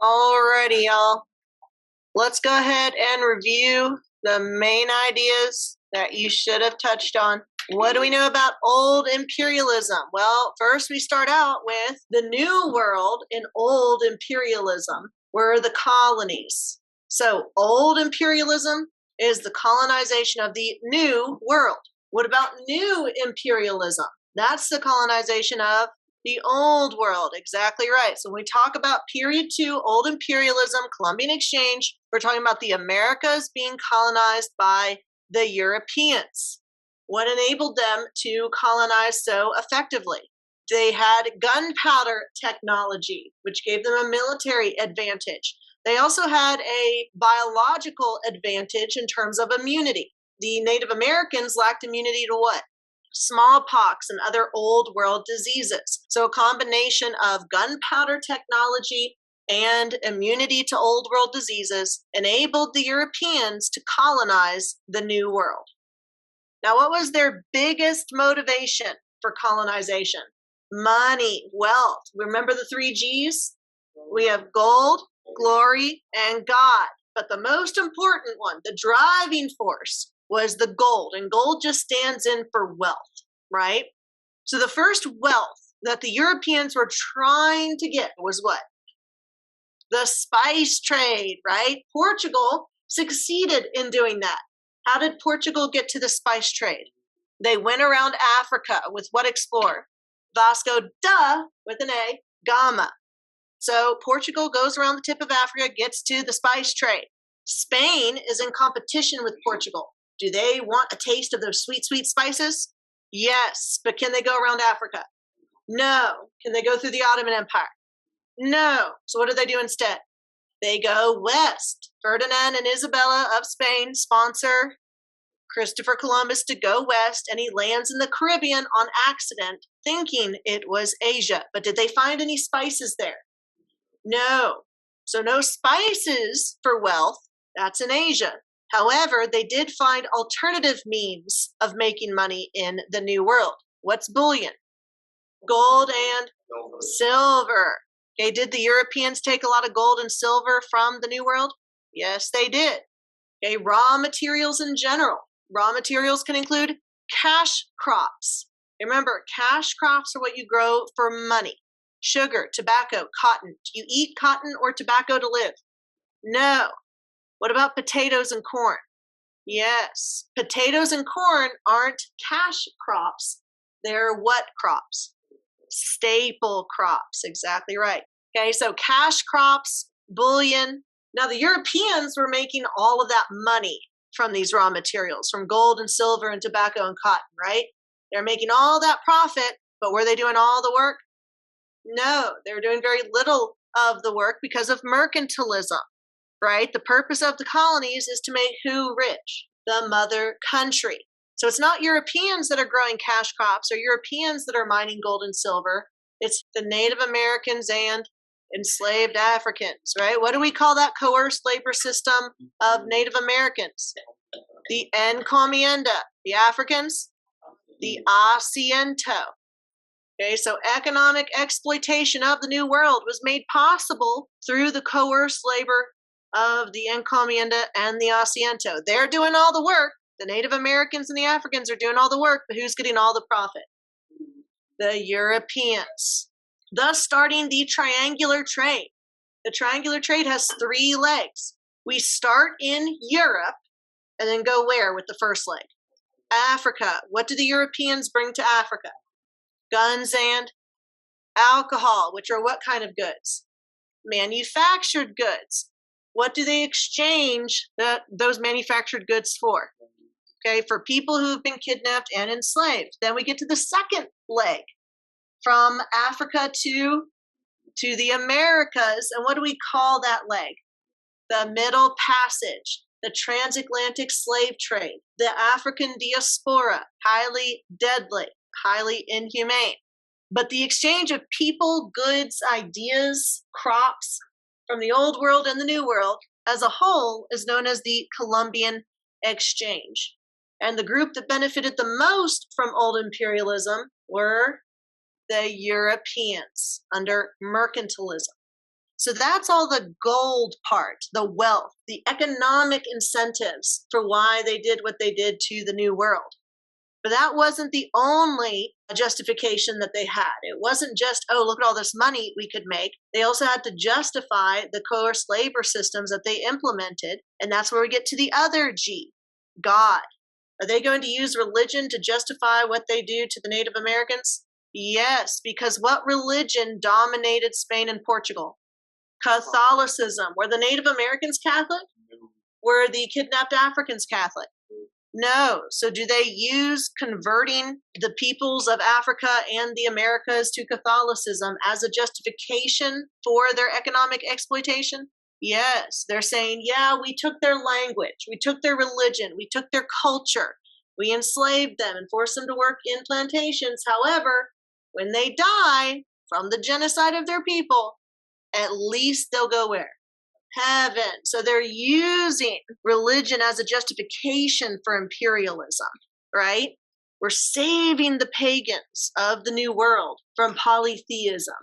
Alrighty, y'all. Let's go ahead and review the main ideas that you should have touched on. What do we know about old imperialism? Well, first we start out with the new world in old imperialism were the colonies. So old imperialism is the colonization of the new world. What about new imperialism? That's the colonization of the old world. Exactly right. So when we talk about period 2, old imperialism, Columbian exchange, we're talking about the Americas being colonized by the Europeans. What enabled them to colonize so effectively? They had gunpowder technology, which gave them a military advantage. They also had a biological advantage in terms of immunity. The Native Americans lacked immunity to what? Smallpox and other old world diseases. So a combination of gunpowder technology and immunity to old world diseases enabled the Europeans to colonize the new world. Now, what was their biggest motivation for colonization? Money, wealth. Remember the 3 G's? We have gold, glory, and God. But the most important one, the driving force, was the gold. And gold just stands in for wealth, right? So the first wealth that the Europeans were trying to get was what? The spice trade, right? Portugal succeeded in doing that. How did Portugal get to the spice trade? They went around Africa with what explorer? Vasco da, with an A, Gama. So Portugal goes around the tip of Africa, gets to the spice trade. Spain is in competition with Portugal. Do they want a taste of those sweet, sweet spices? Yes, but can they go around Africa? No. Can they go through the Ottoman Empire? No. So what do they do instead? They go west. Ferdinand and Isabella of Spain sponsor Christopher Columbus to go west, and he lands in the Caribbean on accident, thinking it was Asia. But did they find any spices there? No. So no spices for wealth. That's in Asia. However, they did find alternative means of making money in the New World. What's bullion? Gold and silver. Okay, did the Europeans take a lot of gold and silver from the New World? Yes, they did. Okay, raw materials in general. Raw materials can include cash crops. Remember, cash crops are what you grow for money. Sugar, tobacco, cotton. Do you eat cotton or tobacco to live? No. What about potatoes and corn? Yes. Potatoes and corn aren't cash crops. They're what crops? Staple crops. Exactly right. Okay, so cash crops, bullion. Now the Europeans were making all of that money from these raw materials, from gold and silver and tobacco and cotton, right? They're making all that profit, but were they doing all the work? No, they were doing very little of the work because of mercantilism, right? The purpose of the colonies is to make who rich? The mother country. So it's not Europeans that are growing cash crops or Europeans that are mining gold and silver. It's the Native Americans and enslaved Africans, right? What do we call that coerced labor system of Native Americans? The encomienda. The Africans? The asiento. Okay, so economic exploitation of the New World was made possible through the coerced labor of the encomienda and the asiento. They're doing all the work. The Native Americans and the Africans are doing all the work, but who's getting all the profit? The Europeans. Thus starting the triangular trade. The triangular trade has 3 legs. We start in Europe and then go where with the first leg? Africa. What do the Europeans bring to Africa? Guns and alcohol, which are what kind of goods? Manufactured goods. What do they exchange those manufactured goods for? Okay, for people who've been kidnapped and enslaved. Then we get to the second leg, from Africa to the Americas. And what do we call that leg? The Middle Passage, the transatlantic slave trade, the African diaspora, highly deadly, highly inhumane. But the exchange of people, goods, ideas, crops from the old world and the new world as a whole is known as the Columbian exchange. And the group that benefited the most from old imperialism were the Europeans under mercantilism. So that's all the gold part, the wealth, the economic incentives for why they did what they did to the New World. But that wasn't the only justification that they had. It wasn't just, oh, look at all this money we could make. They also had to justify the coerced labor systems that they implemented. And that's where we get to the other G, God. Are they going to use religion to justify what they do to the Native Americans? Yes, because what religion dominated Spain and Portugal? Catholicism. Were the Native Americans Catholic? Were the kidnapped Africans Catholic? No. So do they use converting the peoples of Africa and the Americas to Catholicism as a justification for their economic exploitation? Yes. They're saying, yeah, we took their language, we took their religion, we took their culture, we enslaved them and forced them to work in plantations. However, when they die from the genocide of their people, at least they'll go where? Heaven. So they're using religion as a justification for imperialism, right? We're saving the pagans of the New World from polytheism.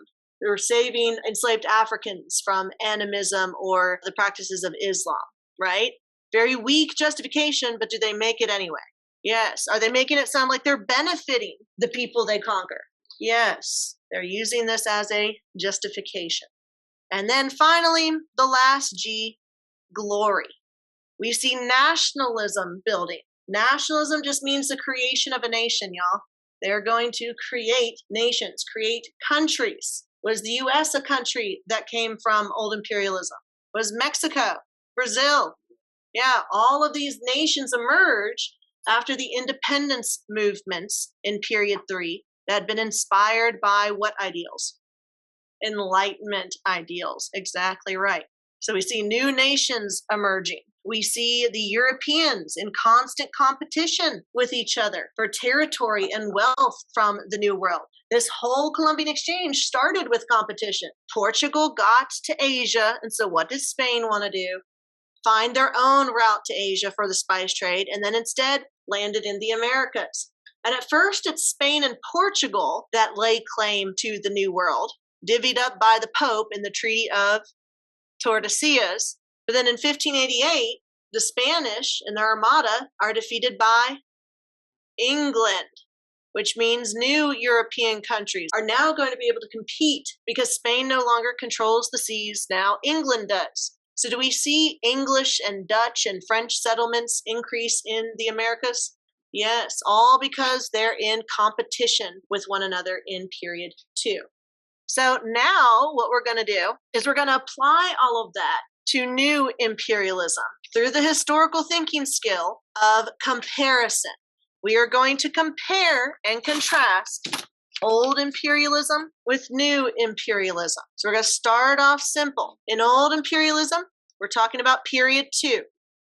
We're saving enslaved Africans from animism or the practices of Islam, right? Very weak justification, but do they make it anyway? Yes. Are they making it sound like they're benefiting the people they conquer? Yes. They're using this as a justification. And then finally, the last G, glory. We see nationalism building. Nationalism just means the creation of a nation, y'all. They're going to create nations, create countries. Was the U.S. a country that came from old imperialism? Was Mexico, Brazil? Yeah, all of these nations emerged after the independence movements in period 3 that had been inspired by what ideals? Enlightenment ideals. Exactly right. So we see new nations emerging. We see the Europeans in constant competition with each other for territory and wealth from the New World. This whole Columbian exchange started with competition. Portugal got to Asia, and so what did Spain want to do? Find their own route to Asia for the spice trade, and then instead landed in the Americas. And at first, it's Spain and Portugal that lay claim to the New World, divvied up by the Pope in the Treaty of Tordesillas. But then in 1588, the Spanish and their Armada are defeated by England, which means new European countries are now going to be able to compete because Spain no longer controls the seas. Now England does. So do we see English and Dutch and French settlements increase in the Americas? Yes, all because they're in competition with one another in period 2. So now what we're going to do is we're going to apply all of that to new imperialism through the historical thinking skill of comparison. We are going to compare and contrast old imperialism with new imperialism. So we're going to start off simple. In old imperialism, we're talking about period 2,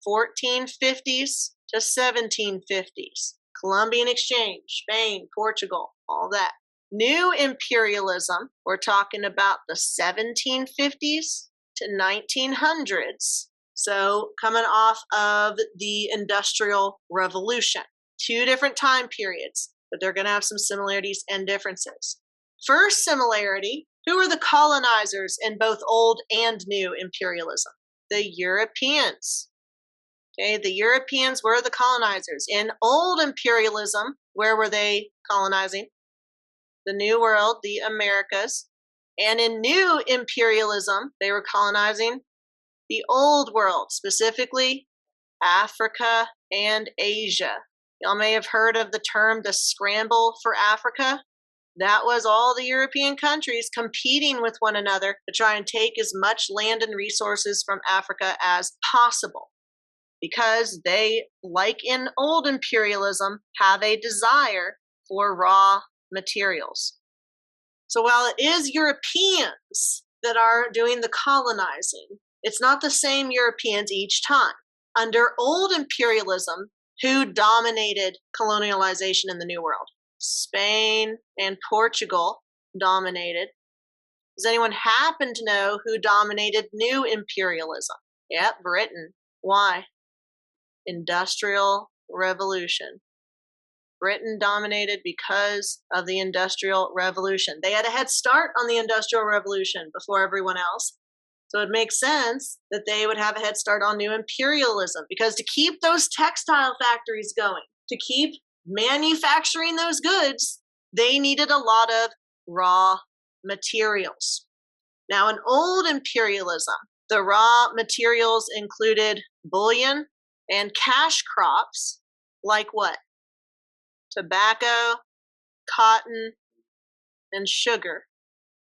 1450s to 1750s. Columbian exchange, Spain, Portugal, all that. New imperialism, we're talking about the 1750s to 1900s. So coming off of the Industrial Revolution. 2 different time periods, but they're going to have some similarities and differences. First similarity, who were the colonizers in both old and new imperialism? The Europeans. Okay, the Europeans were the colonizers. In old imperialism, where were they colonizing? The New World, the Americas. And in new imperialism, they were colonizing the Old World, specifically Africa and Asia. Y'all may have heard of the term the scramble for Africa. That was all the European countries competing with one another to try and take as much land and resources from Africa as possible, because they, like in old imperialism, have a desire for raw materials. So while it is Europeans that are doing the colonizing, it's not the same Europeans each time. Under old imperialism, who dominated colonialization in the New World? Spain and Portugal dominated. Does anyone happen to know who dominated new imperialism? Yep, Britain. Why? Industrial Revolution. Britain dominated because of the Industrial Revolution. They had a head start on the Industrial Revolution before everyone else, So it makes sense that they would have a head start on new imperialism, because to keep those textile factories going, to keep manufacturing those goods, they needed a lot of raw materials. Now, in old imperialism, the raw materials included bullion and cash crops like what? Tobacco, cotton, and sugar.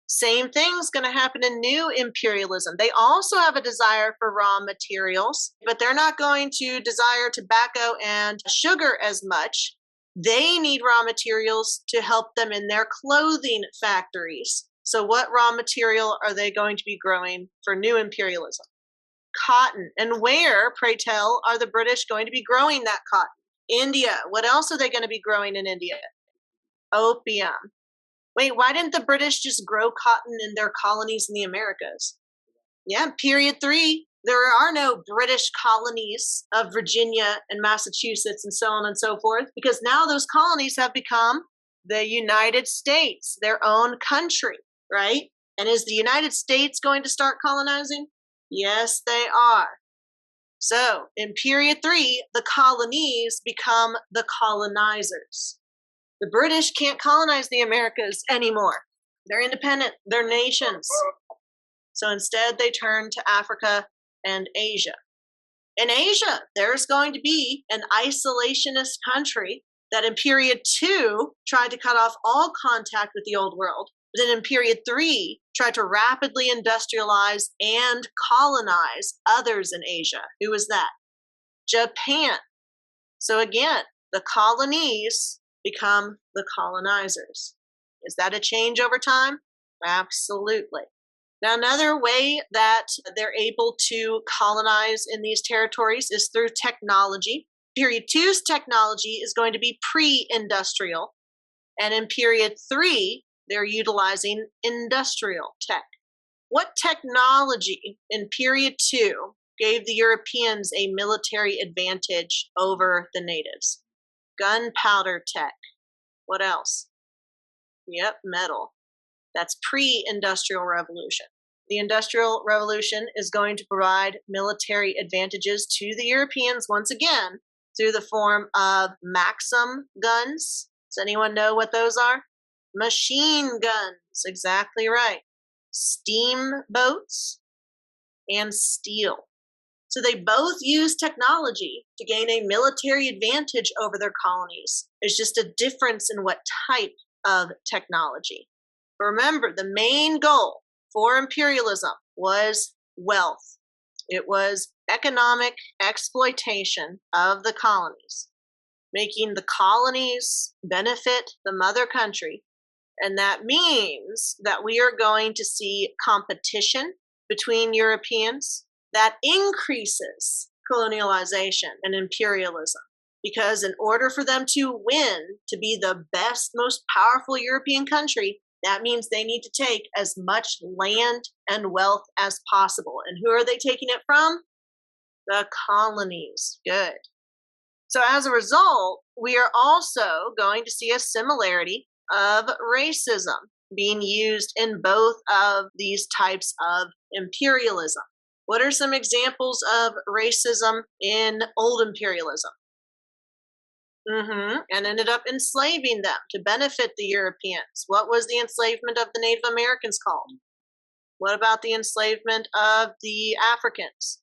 Same thing's going to happen in new imperialism. They also have a desire for raw materials, but they're not going to desire tobacco and sugar as much. They need raw materials to help them in their clothing factories. So what raw material are they going to be growing for new imperialism? Cotton. And where, pray tell, are the British going to be growing that cotton? India. What else are they going to be growing in India? Opium. Wait, why didn't the British just grow cotton in their colonies in the Americas? Yeah, period 3. There are no British colonies of Virginia and Massachusetts and so on and so forth, because now those colonies have become the United States, their own country, right? And is the United States going to start colonizing? Yes, they are. So in period 3, the colonies become the colonizers. The British can't colonize the Americas anymore. They're independent. They're nations. So instead, they turn to Africa and Asia. In Asia, there's going to be an isolationist country that in period 2 tried to cut off all contact with the old world. But then in period 3, tried to rapidly industrialize and colonize others in Asia. Who was that? Japan. So again, the colonies become the colonizers. Is that a change over time? Absolutely. Now, another way that they're able to colonize in these territories is through technology. Period 2's technology is going to be pre-industrial. And in period 3, they're utilizing industrial tech. What technology in period 2 gave the Europeans a military advantage over the natives? Gunpowder tech. What else? Yep, metal. That's pre-industrial revolution. The Industrial Revolution is going to provide military advantages to the Europeans once again through the form of Maxim guns. Does anyone know what those are? Machine guns, exactly right. Steamboats and steel. So they both use technology to gain a military advantage over their colonies. There's just a difference in what type of technology. But remember, the main goal for imperialism was wealth. It was economic exploitation of the colonies, making the colonies benefit the mother country. And that means that we are going to see competition between Europeans that increases colonialization and imperialism. Because in order for them to win, to be the best, most powerful European country, that means they need to take as much land and wealth as possible. And who are they taking it from? The colonies. Good. So as a result, we are also going to see a similarity of racism being used in both of these types of imperialism. What are some examples of racism in old imperialism? And ended up enslaving them to benefit the Europeans. What was the enslavement of the Native Americans called? What about the enslavement of the Africans?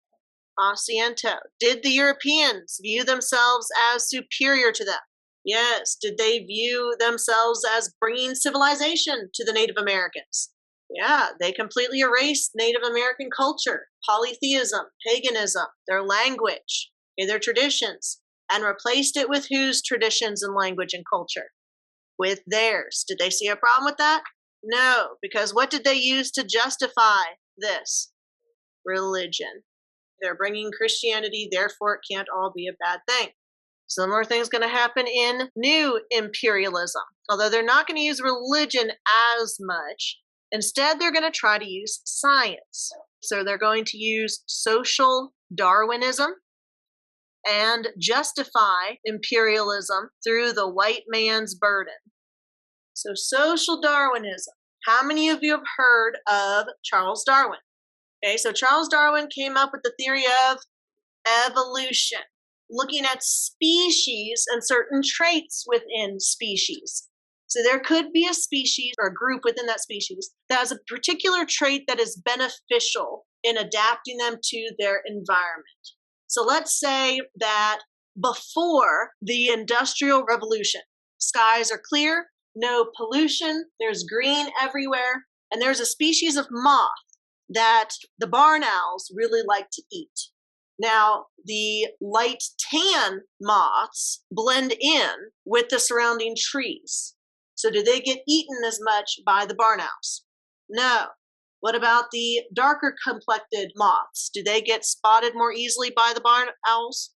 Asiento. Did the Europeans view themselves as superior to them? Yes. Did they view themselves as bringing civilization to the Native Americans? Yeah, they completely erased Native American culture, polytheism, paganism, their language, their traditions, and replaced it with whose traditions and language and culture? With theirs. Did they see a problem with that? No, because what did they use to justify this? Religion. They're bringing Christianity, therefore it can't all be a bad thing. Similar thing's going to happen in new imperialism, although they're not going to use religion as much. Instead, they're going to try to use science. So they're going to use social Darwinism and justify imperialism through the white man's burden. So social Darwinism. How many of you have heard of Charles Darwin? Okay, so Charles Darwin came up with the theory of evolution, looking at species and certain traits within species. So there could be a species or a group within that species that has a particular trait that is beneficial in adapting them to their environment. So let's say that before the Industrial Revolution, skies are clear, no pollution, there's green everywhere, and there's a species of moth that the barn owls really like to eat. Now, the light tan moths blend in with the surrounding trees. So do they get eaten as much by the barn owls? No. What about the darker complected moths? Do they get spotted more easily by the barn owls?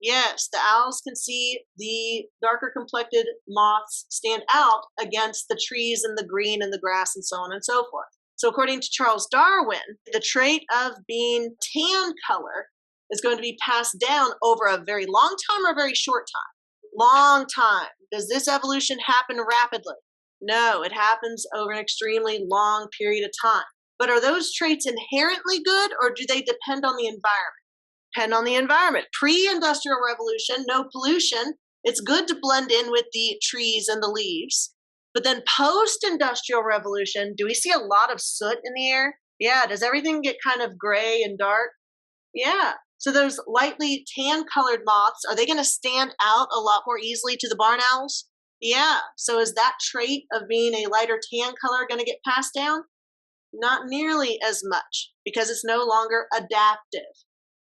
Yes, the owls can see the darker complected moths stand out against the trees and the green and the grass and so on and so forth. So according to Charles Darwin, the trait of being tan color is going to be passed down over a very long time or a very short time? Long time. Does this evolution happen rapidly? No, it happens over an extremely long period of time. But are those traits inherently good, or do they depend on the environment? Depend on the environment. Pre-industrial revolution, no pollution. It's good to blend in with the trees and the leaves. But then post-industrial revolution, do we see a lot of soot in the air? Yeah. Does everything get kind of gray and dark? Yeah. So those lightly tan-colored moths, are they going to stand out a lot more easily to the barn owls? Yeah. So is that trait of being a lighter tan color going to get passed down? Not nearly as much, because it's no longer adaptive.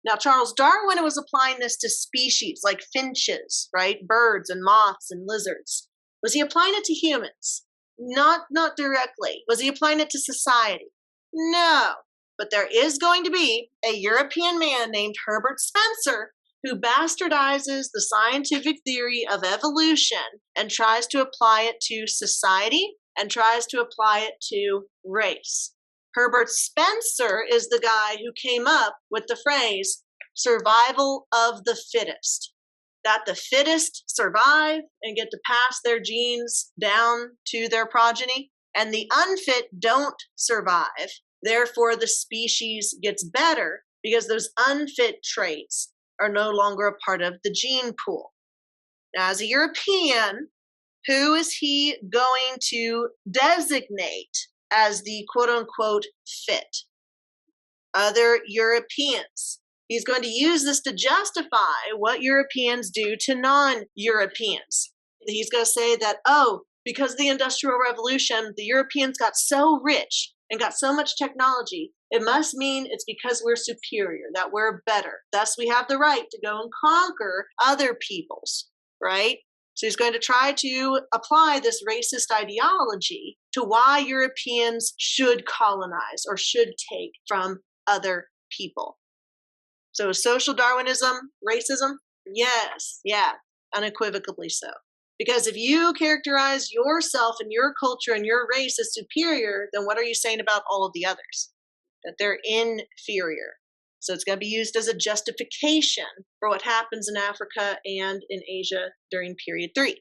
Now, Charles Darwin was applying this to species like finches, right? Birds and moths and lizards. Was he applying it to humans? Not directly. Was he applying it to society? No. But there is going to be a European man named Herbert Spencer who bastardizes the scientific theory of evolution and tries to apply it to society and tries to apply it to race. Herbert Spencer is the guy who came up with the phrase survival of the fittest, that the fittest survive and get to pass their genes down to their progeny, and the unfit don't survive. Therefore, the species gets better because those unfit traits are no longer a part of the gene pool. Now, as a European, who is he going to designate as the quote-unquote fit? Other Europeans. He's going to use this to justify what Europeans do to non-Europeans. He's going to say that, because of the Industrial Revolution, the Europeans got so rich and got so much technology, it must mean it's because we're superior, that we're better. Thus, we have the right to go and conquer other peoples, right? So he's going to try to apply this racist ideology to why Europeans should colonize or should take from other people. So social Darwinism, racism? Yes, yeah, unequivocally so. Because if you characterize yourself and your culture and your race as superior, then what are you saying about all of the others? That they're inferior. So it's going to be used as a justification for what happens in Africa and in Asia during period 3.